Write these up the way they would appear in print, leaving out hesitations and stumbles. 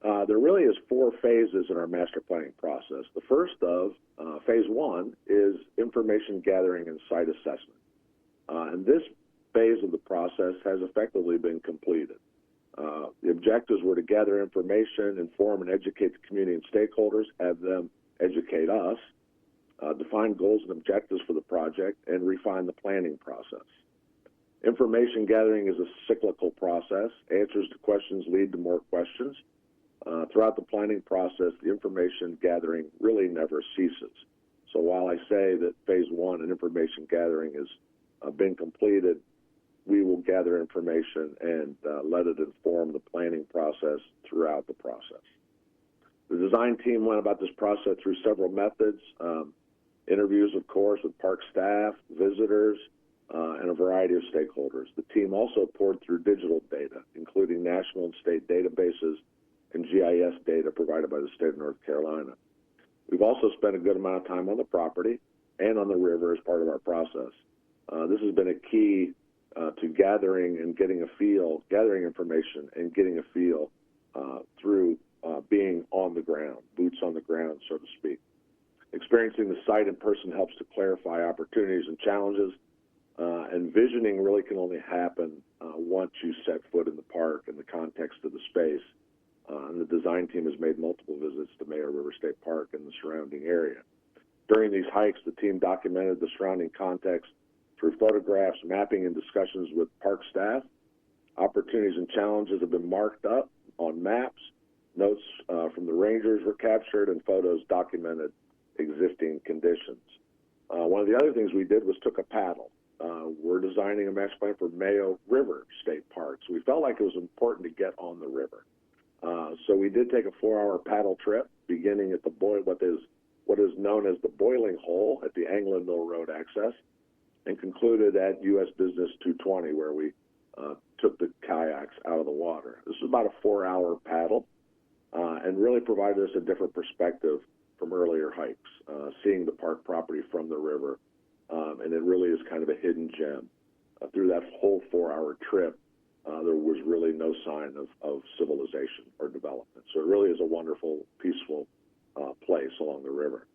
There really is four phases in our master planning process. The first of phase one is information gathering and site assessment. And this phase of the process has effectively been completed. The objectives were to gather information, inform and educate the community and stakeholders, have them educate us, define goals and objectives for the project, and refine the planning process. Information gathering is a cyclical process. Answers to questions lead to more questions. Throughout the planning process, the information gathering really never ceases. So while I say that phase one and information gathering has been completed, we will gather information and let it inform the planning process throughout the process. The design team went about this process through several methods, interviews, of course, with park staff, visitors, and a variety of stakeholders. The team also poured through digital data, including national and state databases and GIS data provided by the state of North Carolina. We've also spent a good amount of time on the property and on the river as part of our process. This has been a key to gathering and getting a feel, gathering information and getting a feel through being on the ground, boots on the ground, so to speak. Experiencing the site in person helps to clarify opportunities and challenges, and visioning really can only happen once you set foot in the park in the context of the space. And the design team has made multiple visits to Mayo River State Park and the surrounding area. During these hikes, the team documented the surrounding context through photographs, mapping, and discussions with park staff. Opportunities and challenges have been marked up on maps. Notes from the rangers were captured, and photos documented existing conditions. One of the other things we did was took a paddle. We're designing a master plan for Mayo River State Park, so we felt like it was important to get on the river. So we did take a 4-hour paddle trip, beginning at the what is known as the boiling hole at the Anglin Mill Road access, and concluded at U.S. Business 220, where we took the kayaks out of the water. This was about a 4-hour paddle, and really provided us a different perspective from earlier hikes, seeing the park property from the river, and it really is kind of a hidden gem. Through that whole 4-hour trip, there was really no sign of civilization or development. So it really is a wonderful, peaceful place along the river.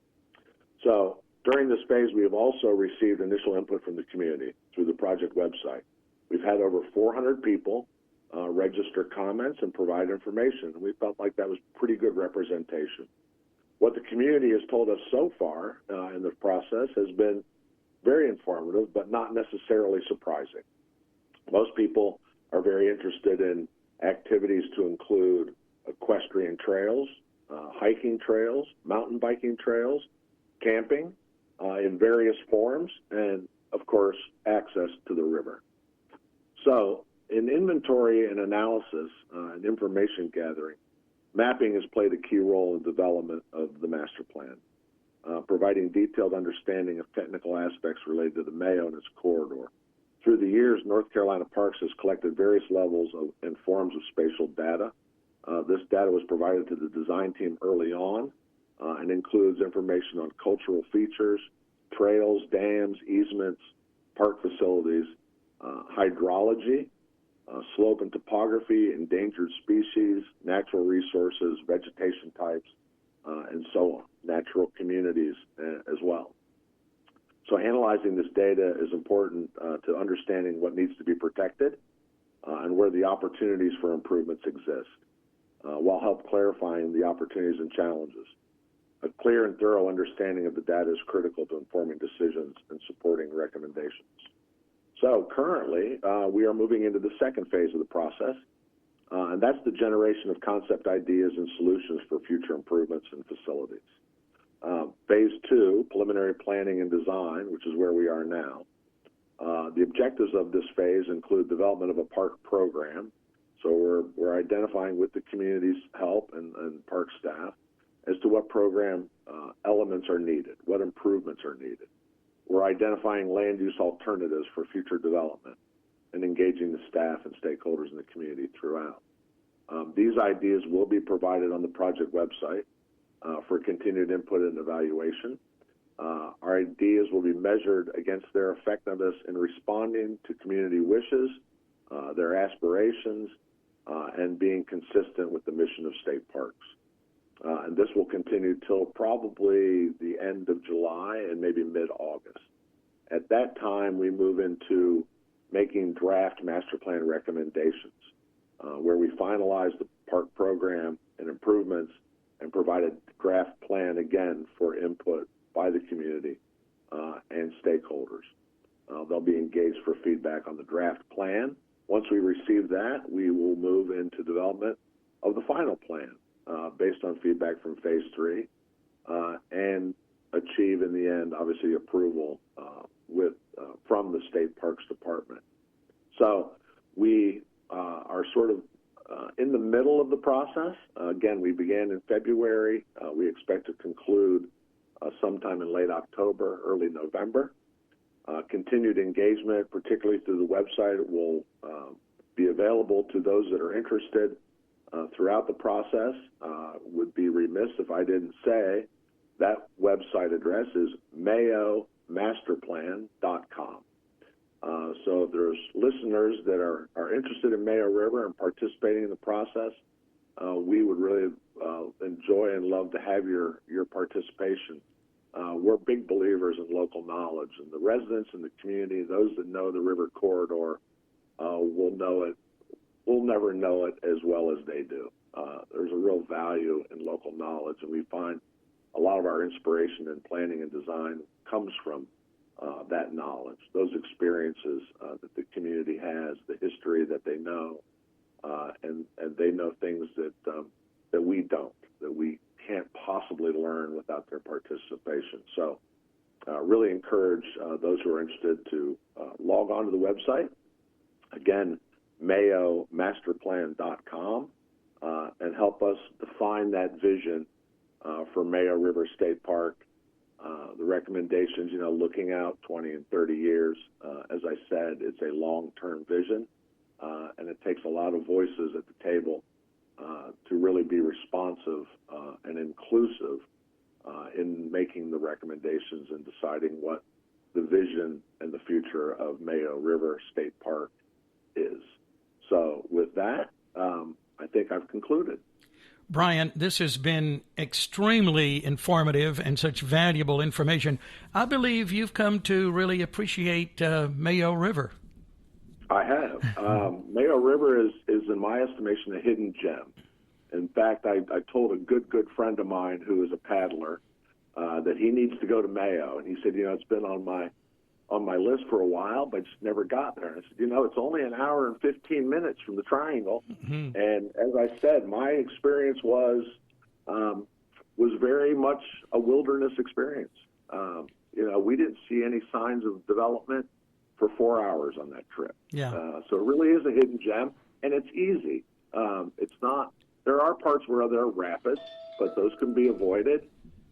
So during this phase, we have also received initial input from the community through the project website. We've had over 400 people register comments and provide information, and we felt like that was pretty good representation. What the community has told us so far in the process has been very informative, but not necessarily surprising. Most people are very interested in activities to include equestrian trails, hiking trails, mountain biking trails, camping in various forms, and of course, access to the river. So in inventory and analysis and information gathering, mapping has played a key role in development of the master plan, providing detailed understanding of technical aspects related to the Mayo and its corridor. Through the years, North Carolina Parks has collected various levels and forms of spatial data. This data was provided to the design team early on and includes information on cultural features, trails, dams, easements, park facilities, hydrology, slope and topography, endangered species, natural resources, vegetation types, and so on, natural communities as well. So analyzing this data is important to understanding what needs to be protected and where the opportunities for improvements exist, while help clarifying the opportunities and challenges. A clear and thorough understanding of the data is critical to informing decisions and supporting recommendations. So currently, we are moving into the second phase of the process, and that's the generation of concept ideas and solutions for future improvements and facilities. Phase two, preliminary planning and design, which is where we are now. The objectives of this phase include development of a park program. So we're identifying with the community's help and park staff as to what program elements are needed, what improvements are needed. We're identifying land use alternatives for future development and engaging the staff and stakeholders in the community throughout. These ideas will be provided on the project website for continued input and evaluation. Our ideas will be measured against their effectiveness in responding to community wishes, their aspirations, and being consistent with the mission of state parks. And this will continue till probably the end of July and maybe mid-August. At that time, we move into making draft master plan recommendations, where we finalize the park program and improvements and provide a draft plan again for input by the community and stakeholders. They'll be engaged for feedback on the draft plan. Once we receive that, we will move into development of the final plan based on feedback from Phase 3 and achieve in the end, obviously, approval from the State Parks Department. So we are sort of in the middle of the process. Again, we began in February. We expect to conclude sometime in late October, early November. Continued engagement, particularly through the website, will be available to those that are interested throughout the process. Would be remiss if I didn't say that website address is mayomasterplan.com. So if there's listeners that are interested in Mayo River and participating in the process, we would really enjoy and love to have your participation. We're big believers in local knowledge, and the residents in the community, those that know the river corridor, will know it. We'll never know it as well as they do. There's a real value in local knowledge, and we find a lot of our inspiration in planning and design comes from that knowledge, those experiences that the community has, the history that they know, and they know things that we don't, that we can't possibly learn without their participation. So really encourage those who are interested to log on to the website. Again, mayomasterplan.com, and help us define that vision for Mayo River State Park. The recommendations, looking out 20 and 30 years. As I said, it's a long-term vision, and it takes a lot of voices at the table to really be responsive and inclusive in making the recommendations and deciding what the vision and the future of Mayo River State Park is. So with that, I think I've concluded. Brian, this has been extremely informative and such valuable information. I believe you've come to really appreciate Mayo River. I have. Mayo River is, in my estimation, a hidden gem. In fact, I told a good friend of mine who is a paddler that he needs to go to Mayo, and he said, it's been on my list for a while, but just never got there. And I said, it's only an hour and 15 minutes from the Triangle. Mm-hmm. And as I said, my experience was very much a wilderness experience. We didn't see any signs of development for 4 hours on that trip. Yeah. So it really is a hidden gem, and it's easy. It's not. There are parts where there are rapids, but those can be avoided,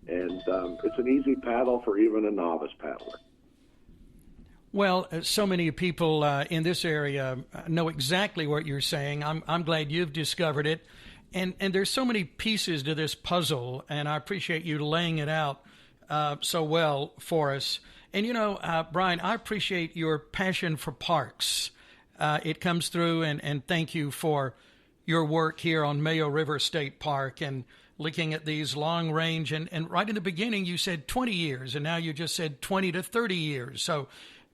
and it's an easy paddle for even a novice paddler. Well, so many people in this area know exactly what you're saying. I'm glad you've discovered it. And there's so many pieces to this puzzle, and I appreciate you laying it out so well for us. And, Brian, I appreciate your passion for parks. It comes through, and thank you for your work here on Mayo River State Park and looking at these long range. And right in the beginning, you said 20 years, and now you just said 20 to 30 years. So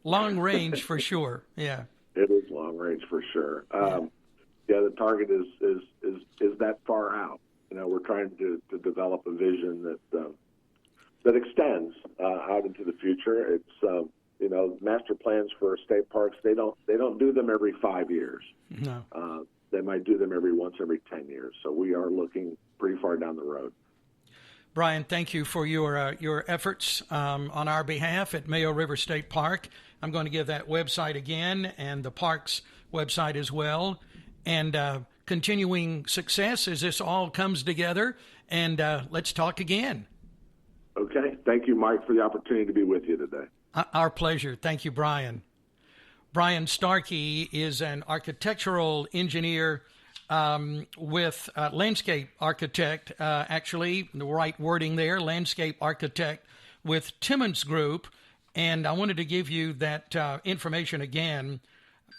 long range for sure. Yeah. It is long range for sure. The target is that far out. We're trying to develop a vision that extends out into the future. It's master plans for state parks. They don't do them every 5 years. No. They might do them once every 10 years. So we are looking pretty far down the road. Brian, thank you for your efforts on our behalf at Mayo River State Park. I'm going to give that website again and the park's website as well. And continuing success as this all comes together. And let's talk again. Okay. Thank you, Mike, for the opportunity to be with you today. Our pleasure. Thank you, Brian. Brian Starkey is an architectural engineer with landscape architect, actually, the right wording there, landscape architect with Timmons Group. And I wanted to give you that information again.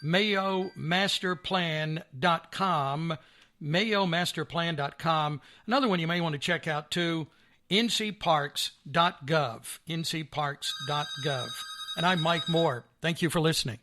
mayomasterplan.com, mayomasterplan.com. Another one you may want to check out too, ncparks.gov, ncparks.gov. And I'm Mike Moore. Thank you for listening.